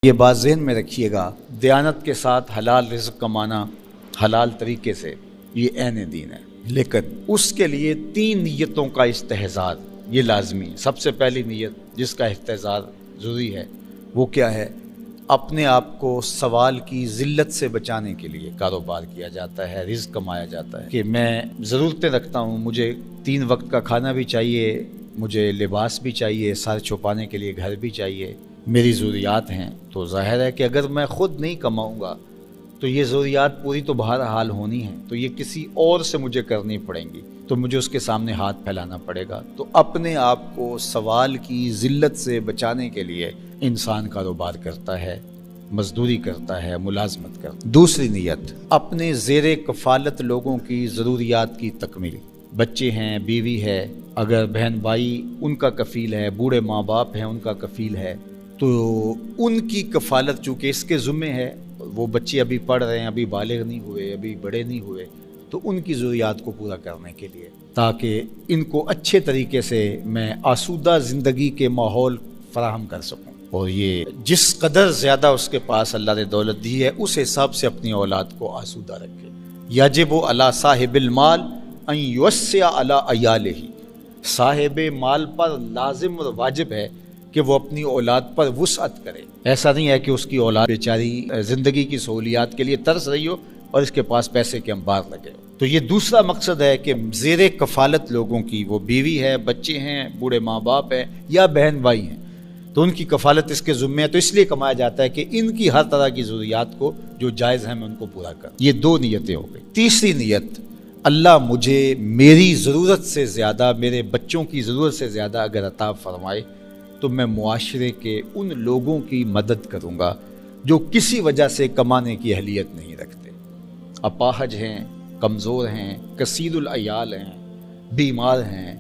یہ بات ذہن میں رکھیے گا، دیانت کے ساتھ حلال رزق کمانا حلال طریقے سے یہ عین دین ہے، لیکن اس کے لیے 3 نیتوں کا استحضار یہ لازمی ہے۔ سب سے پہلی نیت جس کا استحضار ضروری ہے وہ کیا ہے؟ اپنے آپ کو سوال کی ذلت سے بچانے کے لیے کاروبار کیا جاتا ہے، رزق کمایا جاتا ہے کہ میں ضرورتیں رکھتا ہوں، مجھے 3 وقت کا کھانا بھی چاہیے، مجھے لباس بھی چاہیے، سر چھپانے کے لیے گھر بھی چاہیے، میری ضروریات ہیں۔ تو ظاہر ہے کہ اگر میں خود نہیں کماؤں گا تو یہ ضروریات پوری تو بہرحال ہونی ہیں، تو یہ کسی اور سے مجھے کرنی پڑیں گی، تو مجھے اس کے سامنے ہاتھ پھیلانا پڑے گا۔ تو اپنے آپ کو سوال کی ذلت سے بچانے کے لیے انسان کاروبار کرتا ہے، مزدوری کرتا ہے، ملازمت کرتا ہے۔ دوسری نیت، اپنے زیر کفالت لوگوں کی ضروریات کی تکمیل۔ بچے ہیں، بیوی ہے، اگر بہن بھائی ان کا کفیل ہے، بوڑھے ماں باپ ہیں ان کا کفیل ہے، تو ان کی کفالت چونکہ اس کے ذمے ہے، وہ بچے ابھی پڑھ رہے ہیں، ابھی بالغ نہیں ہوئے، ابھی بڑے نہیں ہوئے، تو ان کی ضروریات کو پورا کرنے کے لیے، تاکہ ان کو اچھے طریقے سے میں آسودہ زندگی کے ماحول فراہم کر سکوں۔ اور یہ جس قدر زیادہ اس کے پاس اللہ نے دولت دی ہے اس حساب سے اپنی اولاد کو آسودہ رکھے۔ یجب علی صاحب المال ان یوسع علی عیالہ، صاحب مال پر لازم اور واجب ہے کہ وہ اپنی اولاد پر وسعت کرے۔ ایسا نہیں ہے کہ اس کی اولاد بیچاری زندگی کی سہولیات کے لیے ترس رہی ہو اور اس کے پاس پیسے کے انبار لگے ہو۔ تو یہ دوسرا مقصد ہے کہ زیر کفالت لوگوں کی، وہ بیوی ہے، بچے ہیں، بوڑھے ماں باپ ہیں یا بہن بھائی ہیں، تو ان کی کفالت اس کے ذمے ہے، تو اس لیے کمایا جاتا ہے کہ ان کی ہر طرح کی ضروریات کو جو جائز ہیں میں ان کو پورا کروں۔ یہ 2 نیتیں ہو گئی۔ تیسری نیت، اللہ مجھے میری ضرورت سے زیادہ، میرے بچوں کی ضرورت سے زیادہ اگر عطا فرمائے تو میں معاشرے کے ان لوگوں کی مدد کروں گا جو کسی وجہ سے کمانے کی اہلیت نہیں رکھتے، اپاہج ہیں، کمزور ہیں، کثیر العیال ہیں، بیمار ہیں،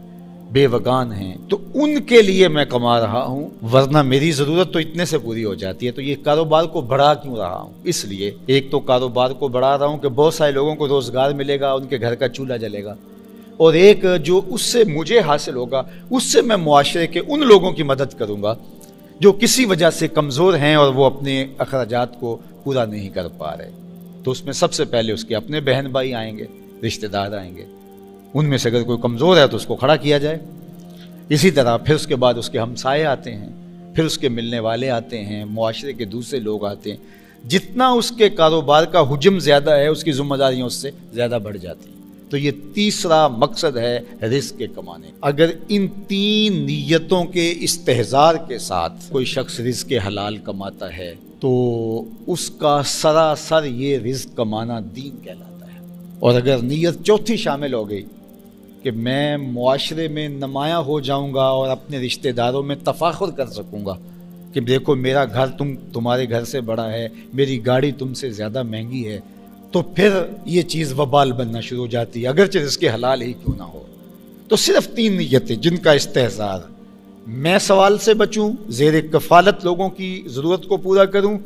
بے وگان ہیں، تو ان کے لیے میں کما رہا ہوں، ورنہ میری ضرورت تو اتنے سے پوری ہو جاتی ہے۔ تو یہ کاروبار کو بڑھا کیوں رہا ہوں؟ اس لیے ایک تو کاروبار کو بڑھا رہا ہوں کہ بہت سارے لوگوں کو روزگار ملے گا، ان کے گھر کا چولہا جلے گا، اور ایک جو اس سے مجھے حاصل ہوگا اس سے میں معاشرے کے ان لوگوں کی مدد کروں گا جو کسی وجہ سے کمزور ہیں اور وہ اپنے اخراجات کو پورا نہیں کر پا رہے۔ تو اس میں سب سے پہلے اس کے اپنے بہن بھائی آئیں گے، رشتہ دار آئیں گے، ان میں سے اگر کوئی کمزور ہے تو اس کو کھڑا کیا جائے۔ اسی طرح پھر اس کے بعد اس کے ہمسائے آتے ہیں، پھر اس کے ملنے والے آتے ہیں، معاشرے کے دوسرے لوگ آتے ہیں۔ جتنا اس کے کاروبار کا حجم زیادہ ہے اس کی ذمہ داریاں اس سے زیادہ بڑھ جاتی ہیں۔ تو یہ تیسرا مقصد ہے رزق کے کمانے۔ اگر ان 3 نیتوں کے استحضار کے ساتھ کوئی شخص رزق حلال کماتا ہے تو اس کا سراسر یہ رزق کمانا دین کہلاتا ہے۔ اور اگر نیت چوتھی شامل ہو گئی کہ میں معاشرے میں نمایاں ہو جاؤں گا اور اپنے رشتہ داروں میں تفاخر کر سکوں گا کہ دیکھو میرا گھر تمہارے گھر سے بڑا ہے، میری گاڑی تم سے زیادہ مہنگی ہے، تو پھر یہ چیز وبال بننا شروع ہو جاتی ہے، اگرچہ رزق حلال ہی کیوں نہ ہو۔ تو صرف 3 نیتیں جن کا استحضار، میں سوال سے بچوں، زیر کفالت لوگوں کی ضرورت کو پورا کروں،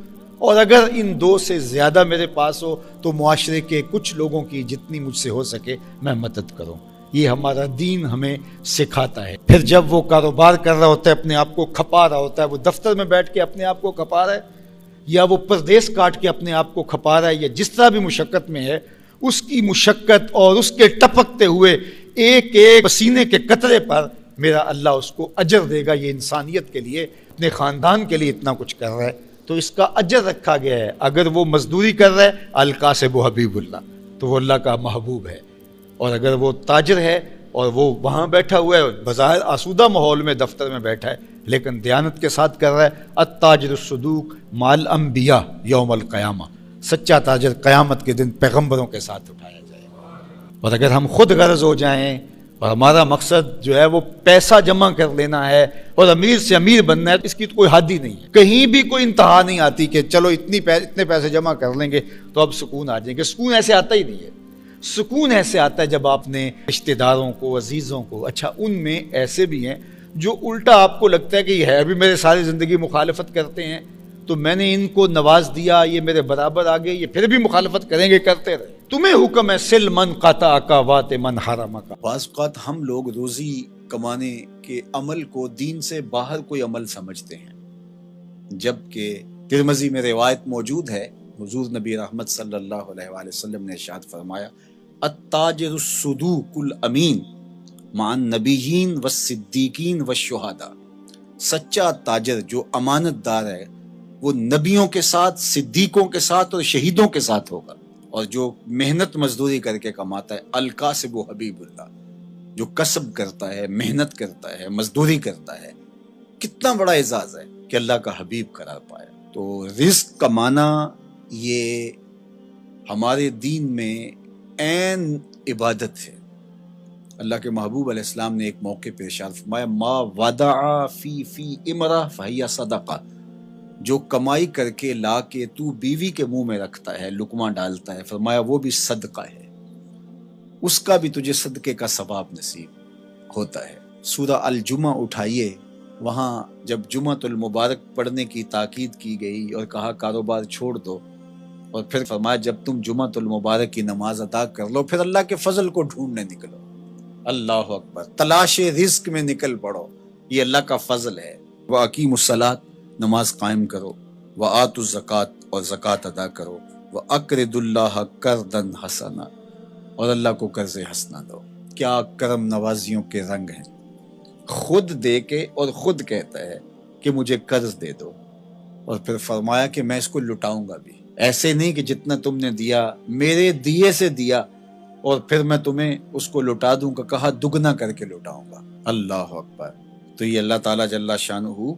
اور اگر ان 2 سے زیادہ میرے پاس ہو تو معاشرے کے کچھ لوگوں کی جتنی مجھ سے ہو سکے میں مدد کروں۔ یہ ہمارا دین ہمیں سکھاتا ہے۔ پھر جب وہ کاروبار کر رہا ہوتا ہے، اپنے آپ کو کھپا رہا ہوتا ہے، وہ دفتر میں بیٹھ کے اپنے آپ کو کھپا رہا ہے، یا وہ پردیس کاٹ کے اپنے آپ کو کھپا رہا ہے، یا جس طرح بھی مشقت میں ہے، اس کی مشقت اور اس کے ٹپکتے ہوئے ایک ایک پسینے کے قطرے پر میرا اللہ اس کو اجر دے گا۔ یہ انسانیت کے لیے، اپنے خاندان کے لیے اتنا کچھ کر رہا ہے تو اس کا اجر رکھا گیا ہے۔ اگر وہ مزدوری کر رہا ہے، القاسب حبیب اللہ، تو وہ اللہ کا محبوب ہے۔ اور اگر وہ تاجر ہے اور وہ وہاں بیٹھا ہوا ہے، بظاہر آسودہ ماحول میں دفتر میں بیٹھا ہے، لیکن دیانت کے ساتھ کر رہا ہے، التاجر الصدوق مع الانبیاء یوم القیامہ، سچا تاجر قیامت کے دن پیغمبروں کے ساتھ اٹھایا جائے گا۔ اور اگر ہم خود غرض ہو جائیں اور ہمارا مقصد جو ہے وہ پیسہ جمع کر لینا ہے اور امیر سے امیر بننا ہے، اس کی تو کوئی حد ہی نہیں ہے، کہیں بھی کوئی انتہا نہیں آتی کہ چلو اتنے پیسے جمع کر لیں گے تو اب سکون آ جائیں گے۔ سکون ایسے آتا ہی نہیں ہے۔ سکون ایسے آتا ہے جب آپ نے رشتہ داروں کو، عزیزوں کو، اچھا ان میں ایسے بھی ہیں جو الٹا آپ کو لگتا ہے کہ یہ ہے بھی میرے ساری زندگی مخالفت کرتے ہیں، تو میں نے ان کو نواز دیا، یہ میرے برابر آ گئے، یہ پھر بھی مخالفت کریں گے، کرتے رہے۔ تمہیں حکم ہے سل من قطع کا وات من حرم کا۔ بعض اوقات ہم لوگ روزی کمانے کے عمل کو دین سے باہر کوئی عمل سمجھتے ہیں، جبکہ ترمذی میں روایت موجود ہے، حضور نبی رحمت صلی اللہ علیہ وآلہ وسلم نے ارشاد فرمایا التاجر الصدوق الامین مع النبیین والصدیقین والشہداء، سچا تاجر جو امانت دار ہے وہ نبیوں کے ساتھ، صدیقوں کے ساتھ اور شہیدوں کے ساتھ ہوگا، اور جو محنت مزدوری کر کے کماتا ہے الکاسب و حبیب اللہ، جو کسب کرتا ہے، محنت کرتا ہے، مزدوری کرتا ہے، کتنا بڑا اعزاز ہے کہ اللہ کا حبیب قرار پایا۔ تو رزق کمانا یہ ہمارے دین میں عین عبادت ہے۔ اللہ کے محبوب علیہ السلام نے ایک موقع پہ ارشاد فرمایا ما ودع فی امرہ فہی صدقہ، جو کمائی کر کے لا کے تو بیوی کے منہ میں رکھتا ہے، لقمہ ڈالتا ہے، فرمایا وہ بھی صدقہ ہے، اس کا بھی تجھے صدقے کا ثواب نصیب ہوتا ہے۔ سورہ الجمعہ اٹھائیے، وہاں جب جمعۃ المبارک پڑھنے کی تاکید کی گئی اور کہا کاروبار چھوڑ دو، اور پھر فرمایا جب تم جمعۃ المبارک کی نماز ادا کر لو پھر اللہ کے فضل کو ڈھونڈنے نکلو۔ اللہ اکبر، تلاش رزق میں نکل پڑو، یہ اللہ کا فضل ہے۔ وَأَقِیمُوا الصَّلَاةَ، نماز قائم کرو، وَآتُوا الزَّکَاةَ، اور زکوٰۃ ادا کرو، وَأَقْرِضُوا اللَّهَ قَرْضًا حَسَنًا، اور اللہ کو قرض حسنہ دو۔ کیا کرم نوازیوں کے رنگ ہیں، خود دے کے اور خود کہتا ہے کہ مجھے قرض دے دو، اور پھر فرمایا کہ میں اس کو لٹاؤں گا بھی، ایسے نہیں کہ جتنا تم نے دیا میرے دیے سے دیا اور پھر میں تمہیں اس کو لٹا دوں گا، کہا دگنا کر کے لٹاؤں گا۔ اللہ اکبر۔ تو یہ اللہ تعالیٰ جل شانہ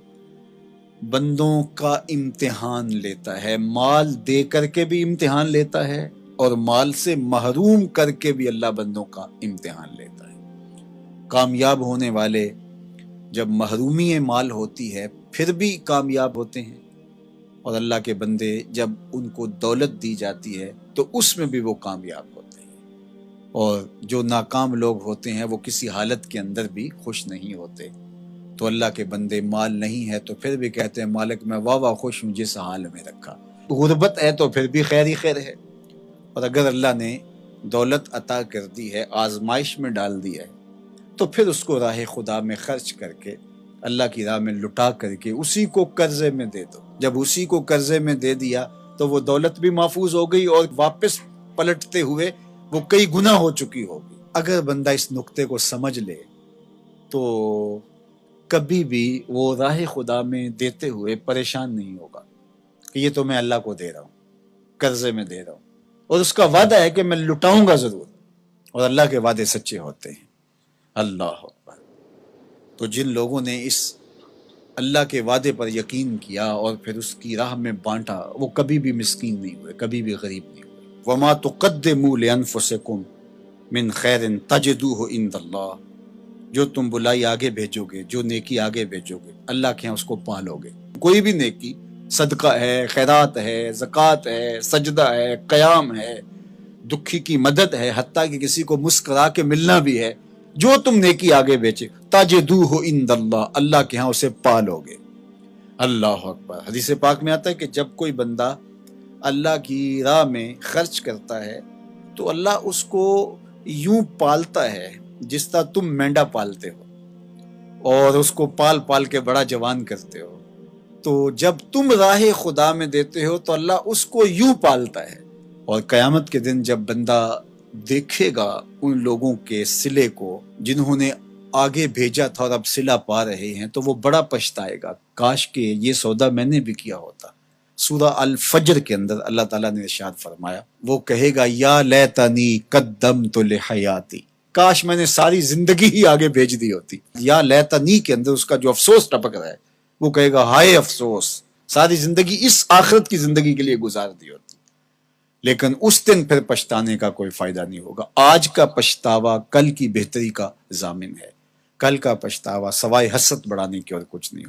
بندوں کا امتحان لیتا ہے، مال دے کر کے بھی امتحان لیتا ہے اور مال سے محروم کر کے بھی اللہ بندوں کا امتحان لیتا ہے۔ کامیاب ہونے والے جب محرومی مال ہوتی ہے پھر بھی کامیاب ہوتے ہیں، اور اللہ کے بندے جب ان کو دولت دی جاتی ہے تو اس میں بھی وہ کامیاب ہوتے ہیں، اور جو ناکام لوگ ہوتے ہیں وہ کسی حالت کے اندر بھی خوش نہیں ہوتے۔ تو اللہ کے بندے مال نہیں ہے تو پھر بھی کہتے ہیں مالک میں واہ واہ خوش ہوں جس حال میں رکھا، غربت ہے تو پھر بھی خیر ہی خیر ہے، اور اگر اللہ نے دولت عطا کر دی ہے، آزمائش میں ڈال دی ہے، تو پھر اس کو راہ خدا میں خرچ کر کے، اللہ کی راہ میں لٹا کر کے اسی کو قرضے میں دے دو۔ جب اسی کو قرضے میں دے دیا تو وہ دولت بھی محفوظ ہو گئی اور واپس پلٹتے ہوئے وہ کئی گنا ہو چکی ہوگی۔ اگر بندہ اس نقطے کو سمجھ لے تو کبھی بھی وہ راہ خدا میں دیتے ہوئے پریشان نہیں ہوگا کہ یہ تو میں اللہ کو دے رہا ہوں، قرضے میں دے رہا ہوں، اور اس کا وعدہ ہے کہ میں لٹاؤں گا ضرور، اور اللہ کے وعدے سچے ہوتے ہیں۔ اللہ اکبر۔ تو جن لوگوں نے اس اللہ کے وعدے پر یقین کیا اور پھر اس کی راہ میں بانٹا، وہ کبھی بھی مسکین نہیں ہوئے، کبھی بھی غریب نہیں ہوئے۔ وَمَا تُقَدِّمُوا لِأَنفُسِكُم مِّن خَيْرٍ تَجِدُوهُ عِندَ اللَّهِ، جو تم بلائی آگے بھیجو گے، جو نیکی آگے بھیجو گے، اللہ کے ہاں اس کو پالو گے۔ کوئی بھی نیکی، صدقہ ہے، خیرات ہے، زکوٰۃ ہے، سجدہ ہے، قیام ہے، دکھی کی مدد ہے، حتیٰ کہ کسی کو مسکرا کے ملنا بھی ہے، جو تم نیکی آگے بیچے تجدوہ عند اللہ، اللہ کے ہاں اسے پالو گے۔ اللہ اکبر۔ حدیث پاک میں آتا ہے کہ جب کوئی بندہ اللہ کی راہ میں خرچ کرتا ہے تو اللہ اس کو یوں پالتا ہے جس طرح تم مینڈا پالتے ہو اور اس کو پال پال کے بڑا جوان کرتے ہو، تو جب تم راہ خدا میں دیتے ہو تو اللہ اس کو یوں پالتا ہے، اور قیامت کے دن جب بندہ دیکھے گا ان لوگوں کے صلے کو جنہوں نے آگے بھیجا تھا اور اب صلہ پا رہے ہیں، تو وہ بڑا پچھتائے گا، کاش کہ یہ سودا میں نے بھی کیا ہوتا۔ سورہ الفجر کے اندر اللہ تعالیٰ نے ارشاد فرمایا، وہ کہے گا یا لیتنی قدمت لحیاتی، کاش میں نے ساری زندگی ہی آگے بھیج دی ہوتی۔ یا لیتنی کے اندر اس کا جو افسوس ٹپک رہا ہے، وہ کہے گا ہائے افسوس، ساری زندگی اس آخرت کی زندگی کے لیے گزار دی ہوتی۔ لیکن اس دن پھر پچھتانے کا کوئی فائدہ نہیں ہوگا۔ آج کا پچھتاوا کل کی بہتری کا ضامن ہے، کل کا پچھتاوا سوائے حسرت بڑھانے کی اور کچھ نہیں ہوگا۔